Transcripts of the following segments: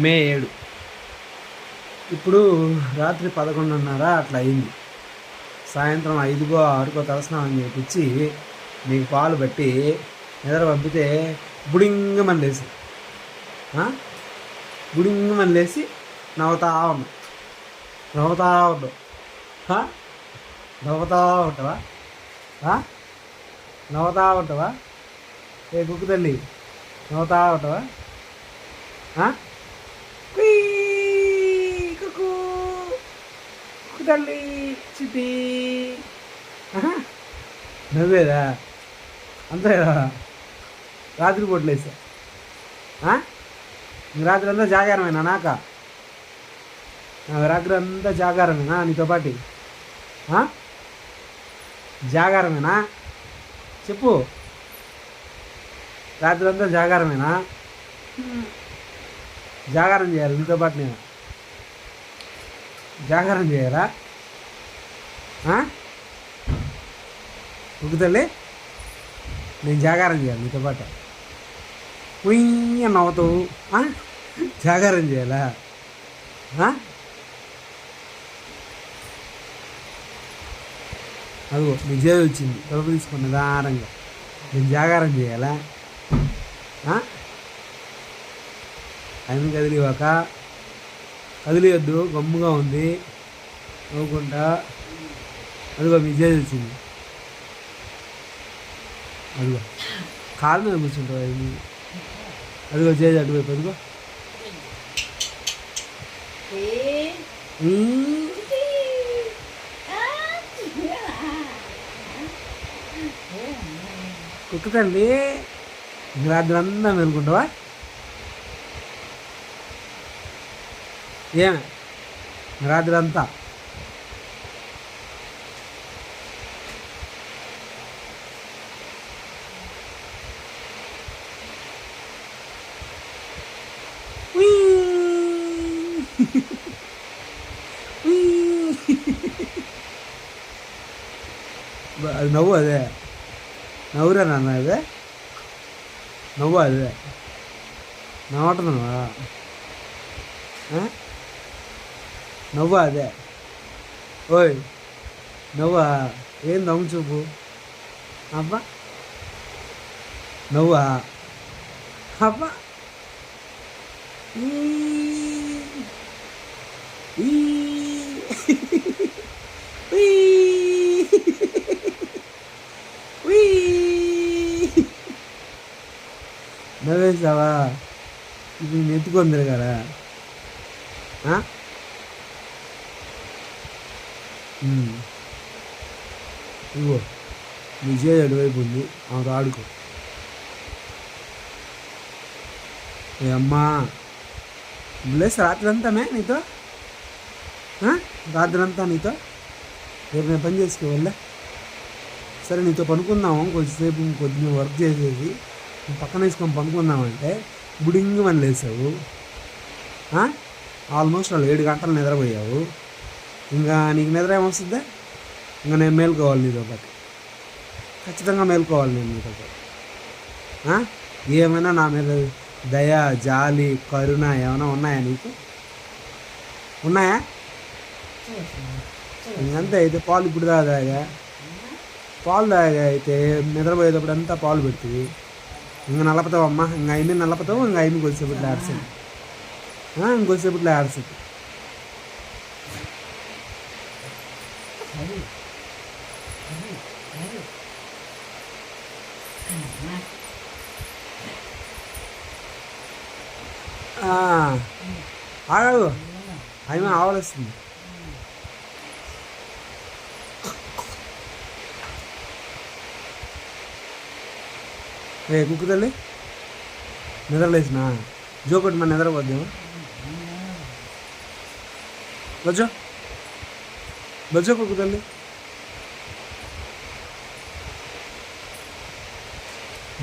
మే 7. ఇప్పుడు రాత్రి 11:30 అట్లా అయింది. సాయంత్రం 5కో 6కో తలస్నానం చేయించి నీకు పాలు పెట్టి నిద్ర పంపితే బుడింగమని లేసి బుడింగమని లేసి నవ్వుతా ఉన్నావు. నవ్వుతా ఉంటావు. నవ్వుతా ఉంటావా? నవ్వుతా ఉంటావా? ఏ కుక్కు తల్లి నవ్వుతా ఉంటావా? కుక్కు కుక్కు తల్లి చిటి నవ్వేదా? అంతేదా? రాత్రి పూటలు వేసా రాత్రి అంతా జాగారమేనా? రాత్రి అంతా జాగారమేనా నీతో పాటి? జాగారమేనా చెప్పు. రాత్రి అంతా జాగారమేనా? జాగారం చేయాలి నీతో పాటు. నేను జాగారం చేయాలా? ఉక్కుతల్లి నేను జాగారం చేయాలి నీతో పాటు. ఉయ్య నవ్వుతావు. జాగారం చేయాలా? అదిగో నీ జేబు వచ్చింది. తలుపు తీసుకుని నిదానంగా నేను జాగారం చేయాలా? ఆయన కదిలివాక కదిలియొద్దు, గమ్ముగా ఉంది నవ్వుకుంటా. అదిగో మీ జేబు వచ్చింది. అదిగో కాలు మీద కూర్చుంటావు. అదిగో జేజు అటువైపు. అదిగో కుక్క తల్లి రాత్రి అంతా మేలుకుంటావా? ఏమే రాత్రి అంతా? అది నవ్వు. అదే నవ్వురా నాన్న. అదే నవ్వు. అదే నవ్వటనువా? నవ్వా? అదే ఓయ్ నవ్వా? ఏం దమ్ము చూపు అబ్బా. నవ్వా? అబ్బా నవ్వేసావా? ఇప్పుడు నేను ఎత్తుకొని తిరగారా? ఇగో విజయ్ అటువైపు ఉంది, ఆమెతో ఆడుకో. ఏ అమ్మా బ్లెస్ రాత్రి అంతానే నీతో? రాత్రి అంతా నీతో? రేపు నేను పని చేసుకోవాలా? సరే నీతో పనుకుందాము కొద్దిసేపు, కొద్దిగా వర్క్ చేసేది పక్కన వేసుకొని పనుకుందామంటే బుడింగ్ అని లేసావు. ఆల్మోస్ట్ వాళ్ళు 7 గంటలు నిద్రపోయావు. ఇంకా నీకు నిద్ర ఏమొస్తుందా? ఇంకా నేను మేలుకోవాలి నీతో పాటు. ఖచ్చితంగా మేలుకోవాలి నేను నీతో పాటు. ఏమైనా నా మీద దయ, జాలి, కరుణ ఏమైనా ఉన్నాయా నీకు? ఉన్నాయా? ఇంకంతే. అయితే పాలు ఇప్పుడు తాగా అయితే నిద్రపోయేటప్పుడు అంతా పాలు పెడుతుంది. ఇంకా నలపతావు అమ్మ. ఇంకా అయిన నలపతావు. ఇంకా అయిన కొద్దిసేపట్లో ఆడుతుంది. ఇంకొద్దిసేపట్లో ఆడుతుంది. ఆగదు. అవి ఆవలిస్తుంది. ఏ కుక్కు తల్లి నిద్రలేసిన జోకొట్టి మన నిద్రపోద్దాము. బజ్జో బజ్జో కుక్కు తల్లి.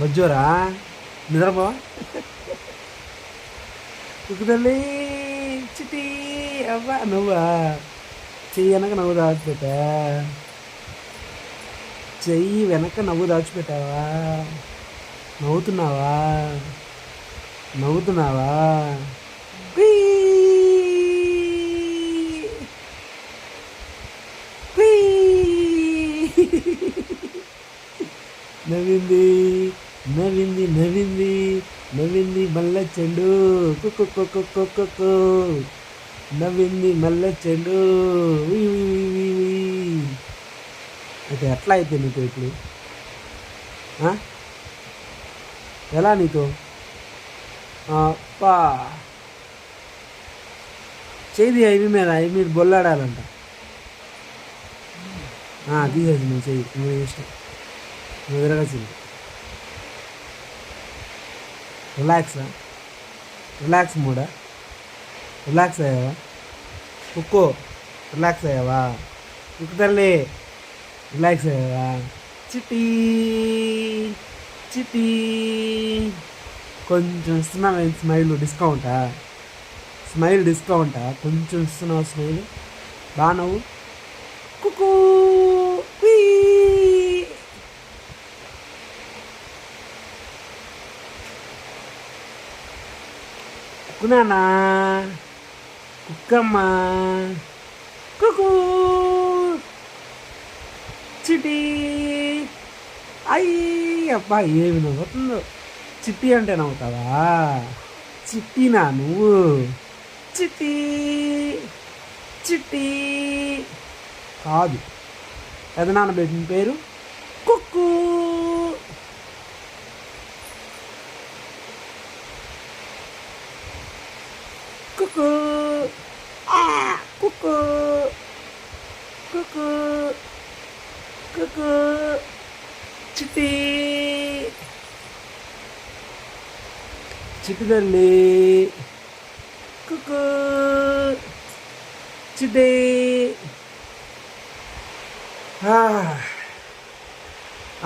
బజ్జోరా నిద్రపో. కుక్కు తల్లి చిటి అవ్వా. నువ్వా? చెయ్యి వెనక నవ్వు దాచిపెట్టా. చెయ్యి వెనక నవ్వు దాచిపెట్టావా? నవ్వుతున్నావా? కుయ్ కుయ్. నవ్వింది నవ్వింది నవ్వింది నవ్వింది మల్ల చెండు కుక్కు. నవ్వింది మల్ల చెండు. అయితే ఎట్లా అయితే నీతో ఇప్పుడు ఎలా నీతో అప్పా చేయి అవి మీద బొల్లాడాలంట. తీసేసి నువ్వు చెయ్యి, నువ్వు ఇష్టం, నువ్వు తిరగచ్చింది. రిలాక్స్ మూడా, రిలాక్స్ అయ్యావా కుక్కో, రిలాక్స్ అయ్యావా కుక్కు తల్లి, రిలాక్స్ అయ్యావా చిట్టి చిట్టి. కొంచెం ఇస్తున్నావు స్మైల్, డిస్కౌంటా కొంచెం ఇస్తున్నావు స్మైల్, బాగా నవ్వు కుక్కూ. కుక్కునానా కుక్కమ్మా కుక్కూ చిటి. అబ్బా ఏమి నవ్వుతుందో, చిట్టి అంటే నవ్వుతావా, చిట్టినా నువ్వు, చిట్టి చిట్టి కాదు, పెదనాన్న పెట్టిన పేరు కుక్కు. కుక్కు కుక్కు కుక్కు కుక్కు చిట్టి చిట్టి తల్లి కుక్కు చిట్టి.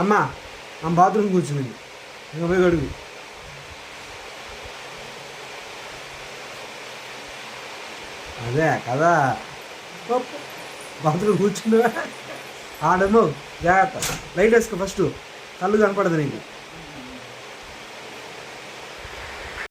అమ్మా బాత్రూమ్ కూర్చున్నది, ఇంకా పోయి అడుగు. అదే కదా బాత్రూమ్ కూర్చున్నా ఆడను, జాగ్రత్త, లైట్ వేసుకో ఫస్ట్, కళ్ళు కనపడదు నీకు.